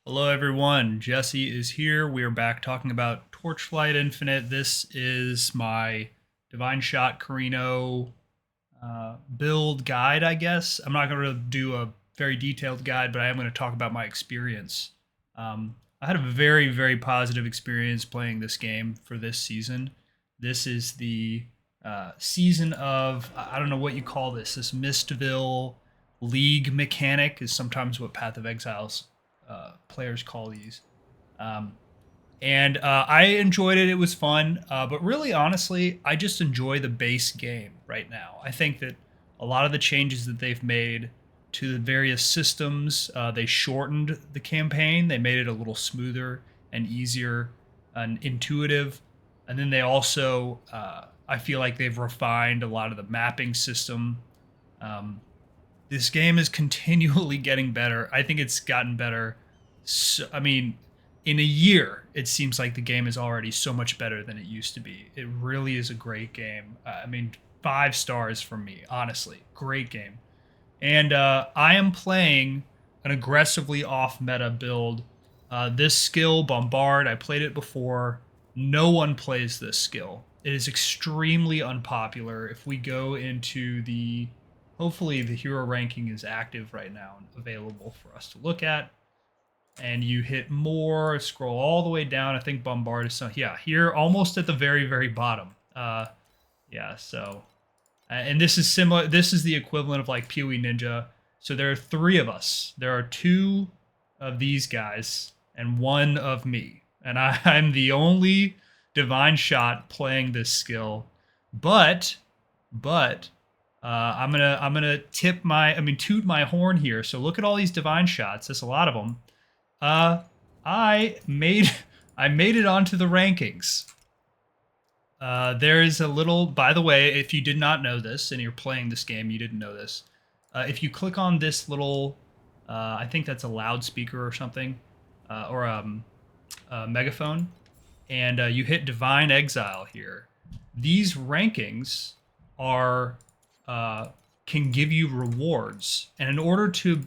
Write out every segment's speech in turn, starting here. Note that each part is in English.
Hello everyone, Jesse is here. We are back talking about Torchlight Infinite. This is my Divineshot Carino build guide, I guess. I'm not going to do a very detailed guide, but I am going to talk about my experience. I had a very, very positive experience playing this game for this season. This is the season of, I don't know what you call this Mistville League mechanic is sometimes what Path of Exiles players call these. Um, and I enjoyed it. It was fun. But really, honestly, I just enjoy the base game right now. I think that a lot of the changes that they've made to the various systems, they shortened the campaign. They made it a little smoother and easier and intuitive. And then they also, I feel like they've refined a lot of the mapping system. Um, this game is continually getting better. I think it's gotten better. So, I mean, in a year, it seems like the game is already so much better than it used to be. It really is a great game. I mean, 5 stars from me, honestly. Great game. And I am playing an aggressively off meta build. This skill, Bombard, I played it before. No one plays this skill. It is extremely unpopular. If we go into the hopefully the hero ranking is active right now and available for us to look at. And you hit more, scroll all the way down. I think Bombard is yeah, here almost at the very, very bottom. Yeah, so and this is similar. This is the equivalent of like PoE Ninja. So there are 3 of us. There are 2 of these guys and 1 of me, and I'm the only Divineshot playing this skill. But I'm gonna toot my horn here. So look at all these Divineshots. There's a lot of them. Uh, I made I made it onto the rankings. There is a little. By the way, if you did not know this and you're playing this game, you didn't know this. If you click on this little, I think that's a loudspeaker or something, or a megaphone, and you hit Divine Exile here. These rankings are can give you rewards, and in order to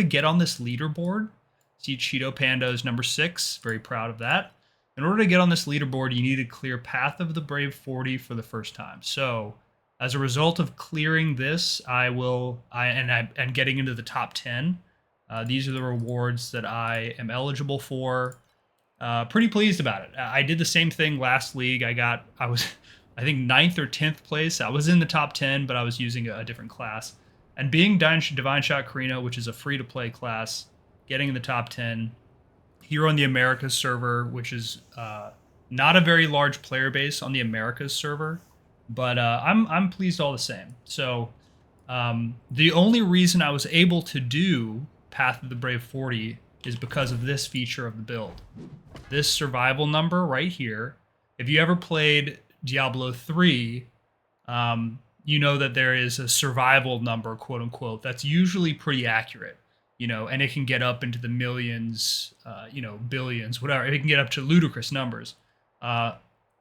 get on this leaderboard, see CheatoPanda is number 6. Very proud of that. In order to get on this leaderboard, you need to clear Path of the Brave 40 for the first time. So, as a result of clearing this, and getting into the top 10. These are the rewards that I am eligible for. Pretty pleased about it. I did the same thing last league. I was, I think 9th or 10th place. I was in the top 10, but I was using a different class. And being Divineshot Carino, which is a free-to-play class, getting in the top 10 here on the Americas server, which is not a very large player base on the Americas server, but I'm pleased all the same. So the only reason I was able to do Path of the Brave 40 is because of this feature of the build. This survival number right here. If you ever played Diablo 3, you know that there is a survival number, quote unquote, that's usually pretty accurate, and it can get up into the millions, billions, whatever. It can get up to ludicrous numbers.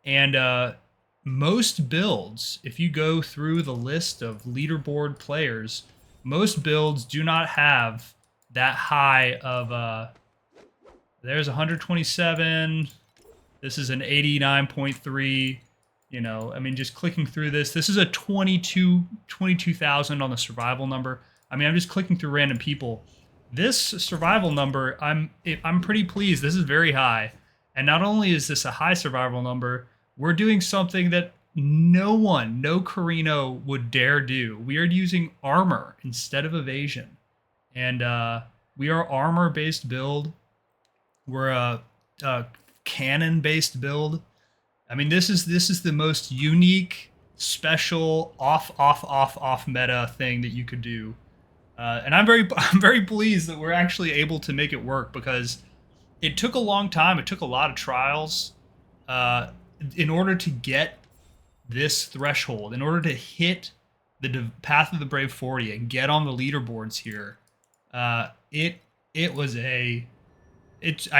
And most builds, if you go through the list of leaderboard players, most builds do not have that high of there's 127. This is an 89.3. Just clicking through this is a 22,000 on the survival number. I'm just clicking through random people. This survival number, I'm pretty pleased. This is very high. And not only is this a high survival number, we're doing something that no Carino would dare do. We are using armor instead of evasion. And we are armor-based build. We're a cannon-based build. This is the most unique, special, off meta thing that you could do. And I'm very pleased that we're actually able to make it work, because it took a long time. It took a lot of trials in order to get this threshold, in order to hit the Path of the Brave 40 and get on the leaderboards here. I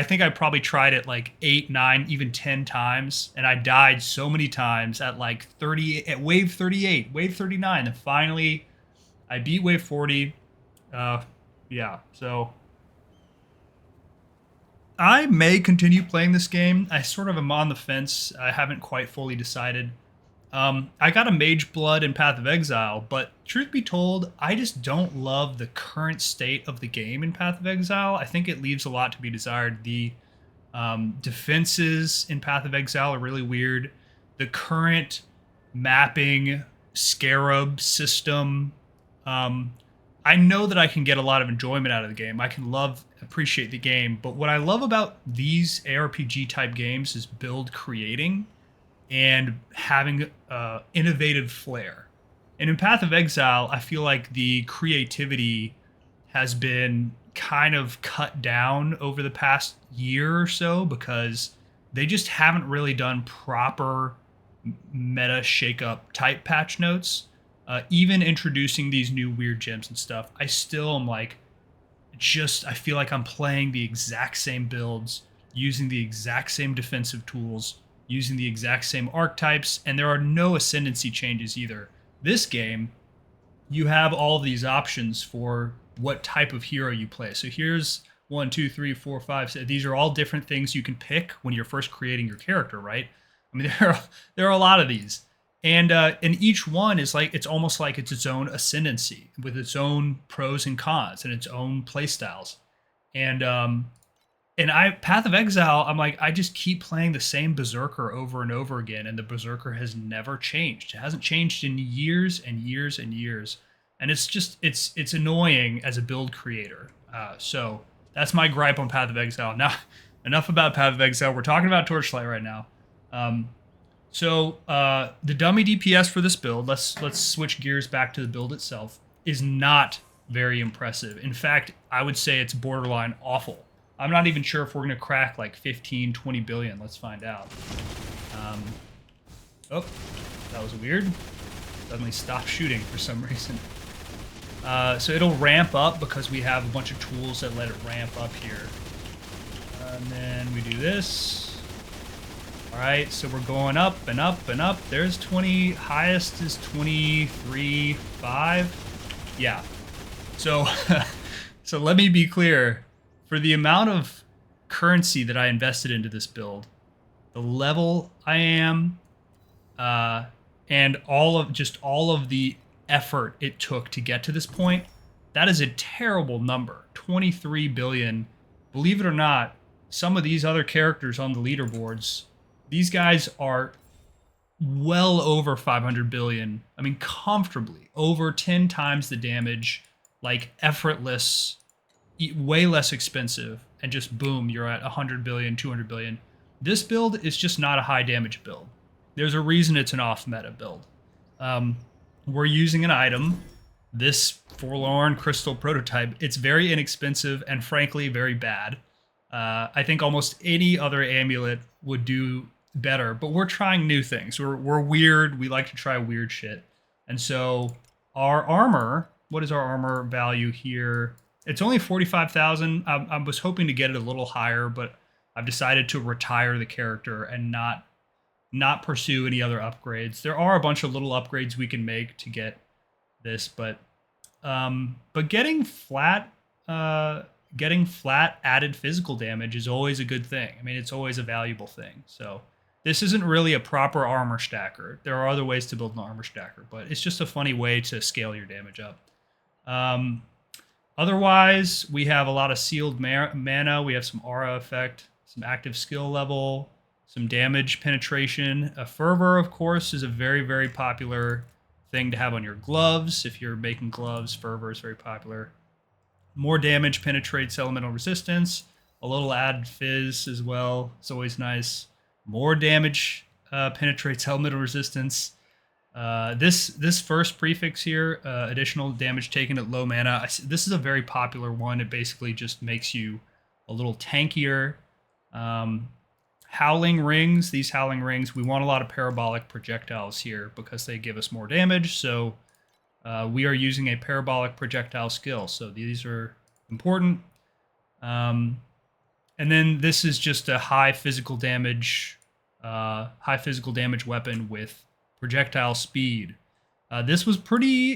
think I probably tried it like 8, 9, even 10 times, and I died so many times at like 30, at wave 38, wave 39, and finally I beat wave 40. Yeah, so I may continue playing this game. I sort of am on the fence. I haven't quite fully decided. I got a Mage Blood in Path of Exile, but truth be told, I just don't love the current state of the game in Path of Exile. I think it leaves a lot to be desired. The defenses in Path of Exile are really weird. The current mapping scarab system, I know that I can get a lot of enjoyment out of the game. I can appreciate the game, but what I love about these ARPG type games is build creating and having innovative flair. And in Path of Exile, I feel like the creativity has been kind of cut down over the past year or so because they just haven't really done proper meta shakeup type patch notes. Even introducing these new weird gems and stuff, I still am like, I feel like I'm playing the exact same builds, using the exact same defensive tools, using the exact same archetypes, and there are no ascendancy changes either. This game, you have all of these options for what type of hero you play. So here's 1, 2, 3, 4, 5, 6. These are all different things you can pick when you're first creating your character, right? I mean, there are a lot of these. And each one is like, it's almost like it's own ascendancy with its own pros and cons and its own play styles. And Path of Exile, I'm like, I just keep playing the same Berserker over and over again, and the Berserker has never changed. It hasn't changed in years and years and years. And it's just, it's annoying as a build creator. So that's my gripe on Path of Exile. Now, enough about Path of Exile. We're talking about Torchlight right now. So the dummy DPS for this build, let's switch gears back to the build itself, is not very impressive. In fact, I would say it's borderline awful. I'm not even sure if we're going to crack like 15, 20 billion. Let's find out. Oh, that was weird. Suddenly stopped shooting for some reason. So it'll ramp up because we have a bunch of tools that let it ramp up here. And then we do this. All right, so we're going up and up and up. There's 20, highest is 23.5. Yeah. So, so let me be clear. For the amount of currency that I invested into this build, the level I am, and all of the effort it took to get to this point, that is a terrible number. 23 billion. Believe it or not, some of these other characters on the leaderboards, these guys are well over 500 billion. I mean, comfortably over 10 times the damage, like effortless, way less expensive, and just boom, you're at 100 billion, 200 billion. This build is just not a high damage build. There's a reason it's an off meta build. We're using an item, this Forlorn Crystal prototype. It's very inexpensive and frankly very bad. I think almost any other amulet would do better, but we're trying new things. We're weird. We like to try weird shit. And so our armor, what is our armor value here? It's only 45,000. I was hoping to get it a little higher, but I've decided to retire the character and not pursue any other upgrades. There are a bunch of little upgrades we can make to get this, but getting flat added physical damage is always a good thing. I mean, it's always a valuable thing. So this isn't really a proper armor stacker. There are other ways to build an armor stacker, but it's just a funny way to scale your damage up. Otherwise, we have a lot of sealed mana. We have some aura effect, some active skill level, some damage penetration. A fervor, of course, is a very, very popular thing to have on your gloves. If you're making gloves, fervor is very popular. More damage penetrates elemental resistance. A little added fizz as well. It's always nice. More damage penetrates elemental resistance. This first prefix here, additional damage taken at low mana. This is a very popular one. It basically just makes you a little tankier. Howling rings. These howling rings, we want a lot of parabolic projectiles here because they give us more damage. So we are using a parabolic projectile skill. So these are important. And then this is just a high physical damage weapon with projectile speed. This was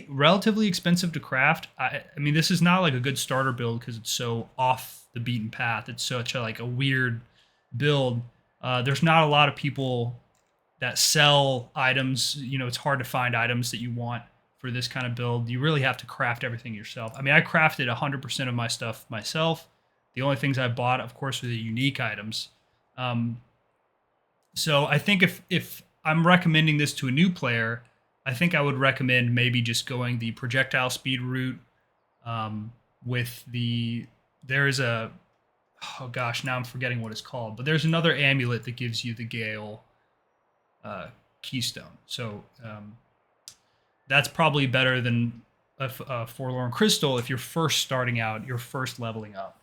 relatively expensive to craft. I mean, this is not like a good starter build because it's so off the beaten path. It's such a like a weird build. There's not a lot of people that sell items. You know, it's hard to find items that you want for this kind of build. You really have to craft everything yourself. I mean, I crafted 100% of my stuff myself. The only things I bought, of course, were the unique items. So I think if I'm recommending this to a new player, I think I would recommend maybe just going the projectile speed route with the... There's a... Oh gosh, now I'm forgetting what it's called. But there's another amulet that gives you the Gale keystone. So that's probably better than a Forlorn Crystal if you're first starting out, you're first leveling up.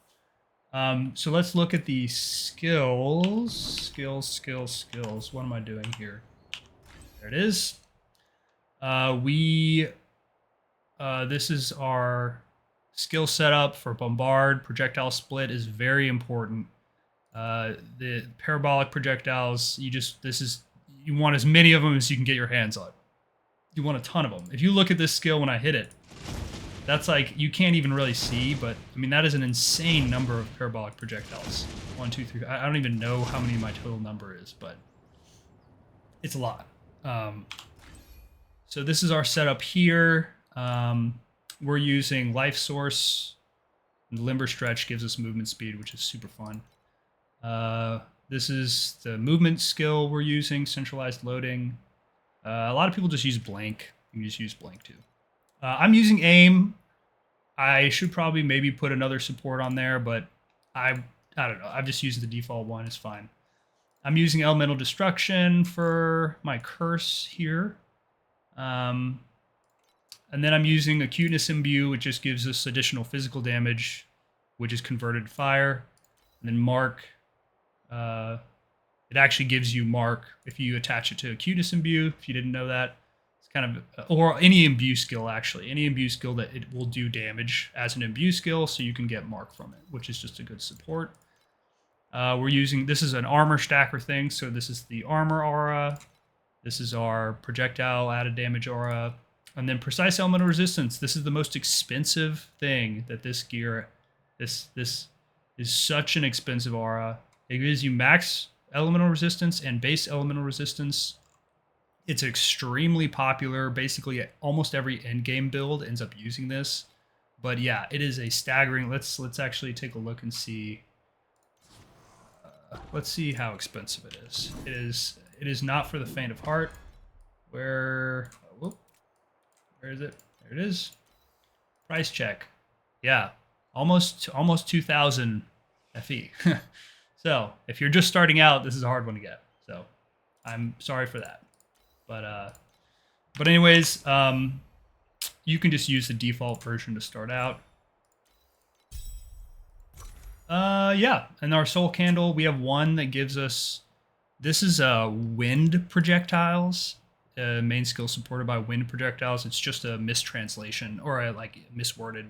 So let's look at the skills. Skills. What am I doing here? There it is. This is our skill setup for Bombard. Projectile split is very important. The parabolic projectiles, you want as many of them as you can get your hands on. You want a ton of them. If you look at this skill when I hit it, that's like, you can't even really see, but I mean, that is an insane number of parabolic projectiles. 1, 2, 3. I don't even know how many my total number is, but it's a lot. So this is our setup here. We're using Life Source. And Limber Stretch gives us movement speed, which is super fun. This is the movement skill we're using, Centralized Loading. A lot of people just use Blank. You can just use Blank too. I'm using Aim. I should probably maybe put another support on there, but I don't know. I've just used the default one. It's fine. I'm using Elemental Destruction for my curse here. And then I'm using Acuteness Imbue, which just gives us additional physical damage, which is converted to fire. And then Mark, it actually gives you Mark if you attach it to Acuteness Imbue, if you didn't know that. It's kind of, or any Imbue skill, actually. Any Imbue skill that it will do damage as an Imbue skill, so you can get Mark from it, which is just a good support. We're using, this is an armor stacker thing, so this is the armor aura. This is our projectile added damage aura. And then precise elemental resistance. This is the most expensive thing that this gear, this is such an expensive aura. It gives you max elemental resistance and base elemental resistance. It's extremely popular. Basically, almost every endgame build ends up using this. But yeah, it is a staggering. Let's actually take a look and see. Let's see how expensive it is. It is not for the faint of heart. Where is it? There it is. Price check. Yeah, almost 2,000 FE. So if you're just starting out, this is a hard one to get. So I'm sorry for that. But anyways, you can just use the default version to start out. Yeah, and our soul candle, we have one that gives us. This is wind projectiles. Main skill supported by wind projectiles. It's just a mistranslation or a misworded.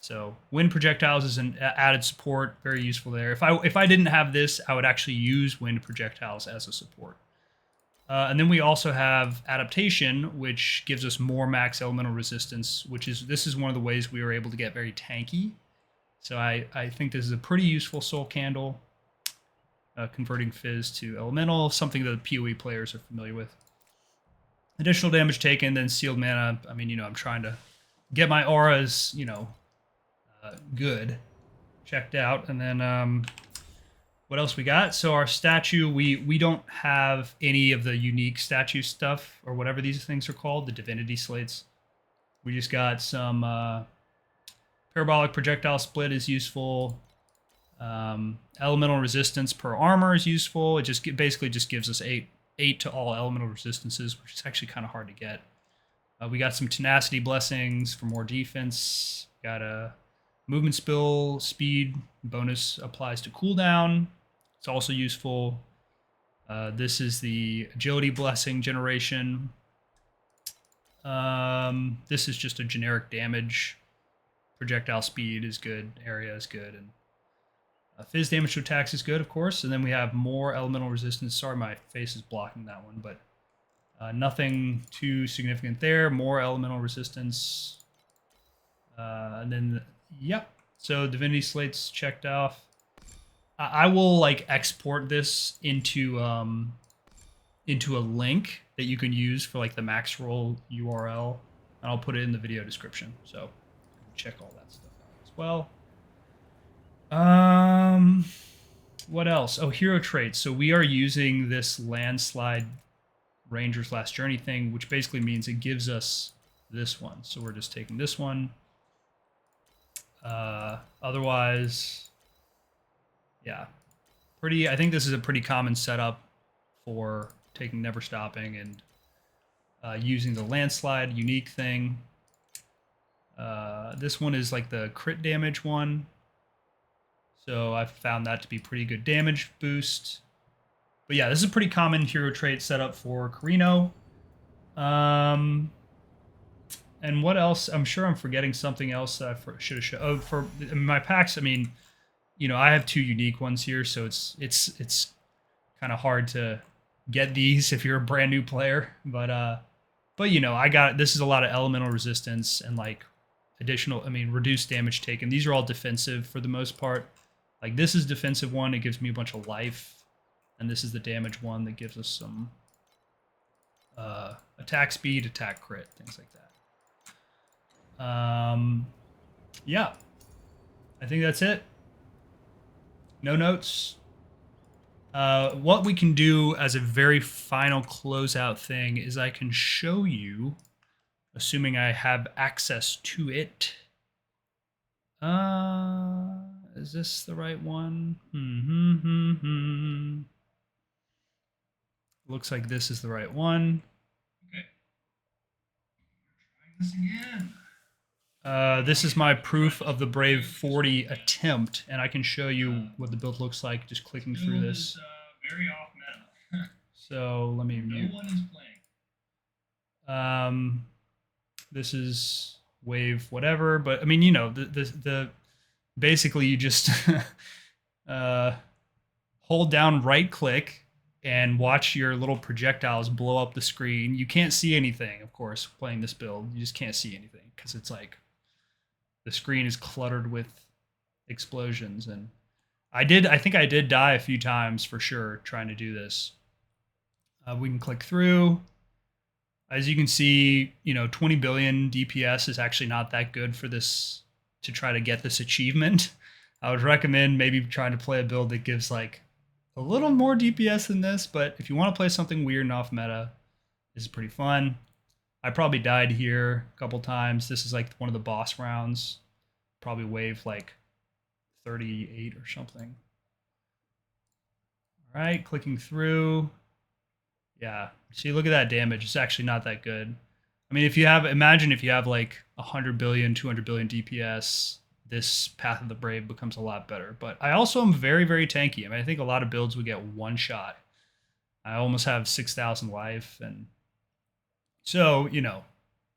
So wind projectiles is an added support, very useful there. If I didn't have this, I would actually use wind projectiles as a support. And then we also have adaptation, which gives us more max elemental resistance. This is one of the ways we were able to get very tanky. So I think this is a pretty useful soul candle, converting fizz to elemental, something that the PoE players are familiar with. Additional damage taken, then sealed mana. I mean, I'm trying to get my auras, good, checked out. And then what else we got? So our statue, we don't have any of the unique statue stuff or whatever these things are called, the divinity slates. We just got some parabolic projectile split is useful. Elemental resistance per armor is useful. It basically just gives us 8 to all elemental resistances, which is actually kind of hard to get. We got some tenacity blessings for more defense. Got a movement spill speed bonus applies to cooldown. It's also useful. This is the agility blessing generation. This is just a generic damage. Projectile speed is good. Area is good. And fizz damage to attacks is good, of course. And then we have more elemental resistance. Sorry, my face is blocking that one, but nothing too significant there. More elemental resistance. And then, yep. So Divinity slates checked off. I will like export this into a link that you can use for like the Maxroll URL, and I'll put it in the video description. So check all that stuff out as well. What else? Oh, hero traits. So we are using this landslide Ranger's Last Journey thing, which basically means it gives us this one. So we're just taking this one. Otherwise, yeah, I think this is a pretty common setup for taking Never Stopping and using the landslide unique thing. This one is like the crit damage one. So I've found that to be pretty good damage boost. But yeah, this is a pretty common hero trait setup for Carino. And what else? I'm sure I'm forgetting something else that I should have shown. Oh, for my packs, I mean, you know, I have 2 unique ones here, so it's kind of hard to get these if you're a brand new player. But you know, this is a lot of elemental resistance and like additional, I mean, reduced damage taken. These are all defensive for the most part. Like this is defensive one, it gives me a bunch of life, and this is the damage one that gives us some attack speed, attack crit, things like that. Yeah, I think that's it. No notes. What we can do as a very final closeout thing is I can show you, assuming I have access to it. Is this the right one? Looks like this is the right one. Okay. Trying this again. This is my proof of the Brave 40 attempt, and I can show you what the build looks like just clicking through this. Is, very off meta. So let me mute. No one is playing. This is wave whatever, but I mean, you know, the basically you just hold down right click and watch your little projectiles blow up the screen. You can't see anything, of course, playing this build. You just can't see anything because it's like the screen is cluttered with explosions. And I think I did die a few times for sure trying to do this. We can click through. As you can see, you know, 20 billion DPS is actually not that good for this, to try to get this achievement. I would recommend maybe trying to play a build that gives like a little more DPS than this, but if you want to play something weird and off meta, this is pretty fun. I probably died here a couple times. This is like one of the boss rounds. Probably wave like 38 or something. All right, clicking through. Yeah, see, look at that damage. It's actually not that good. I mean, imagine if you have like 100 billion, 200 billion DPS, this Path of the Brave becomes a lot better. But I also am very, very tanky. I mean, I think a lot of builds would get one shot. I almost have 6,000 life, and so, you know,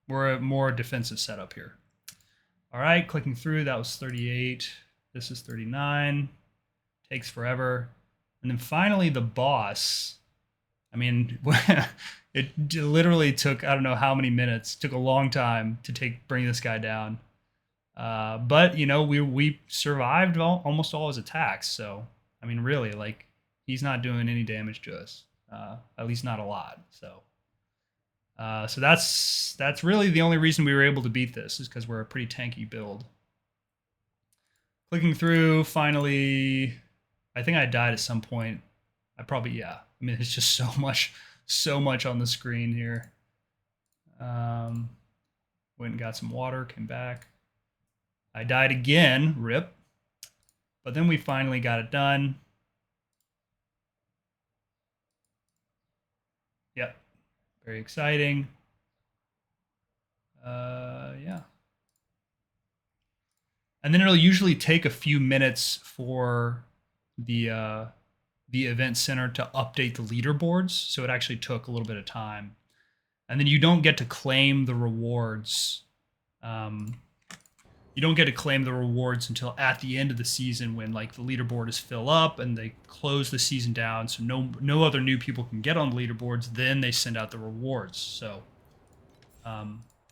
we're a more defensive setup here. All right, clicking through, that was 38. This is 39. Takes forever. And then finally the boss. I mean, it literally took, I don't know how many minutes. It took a long time to bring this guy down. But, you know, we survived almost all his attacks. So, I mean, really, like, he's not doing any damage to us. At least not a lot. So that's really the only reason we were able to beat this, is because we're a pretty tanky build. Clicking through, finally, I think I died at some point. Yeah. I mean, it's just so much on the screen here. Went and got some water, came back. I died again, rip. But then we finally got it done. Yep, very exciting. Yeah. And then it'll usually take a few minutes for the event center to update the leaderboards. So it actually took a little bit of time. And then you don't get to claim the rewards. You don't get to claim the rewards until at the end of the season, when like the leaderboard is fill up and they close the season down, so no other new people can get on the leaderboards. Then they send out the rewards. So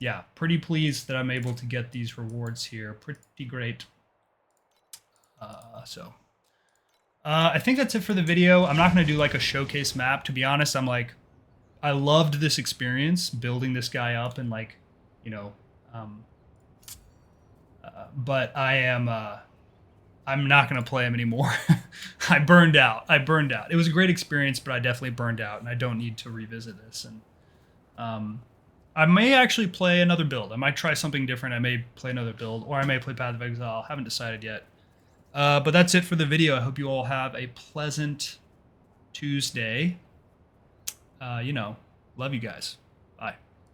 yeah, pretty pleased that I'm able to get these rewards here. Pretty great. I think that's it for the video. I'm not going to do like a showcase map. To be honest, I loved this experience building this guy up and like, you know, but I'm not going to play him anymore. I burned out. It was a great experience, but I definitely burned out, and I don't need to revisit this. And I may actually play another build. I might try something different. I may play another build, or I may play Path of Exile. Haven't decided yet. But that's it for the video. I hope you all have a pleasant Tuesday. You know, love you guys.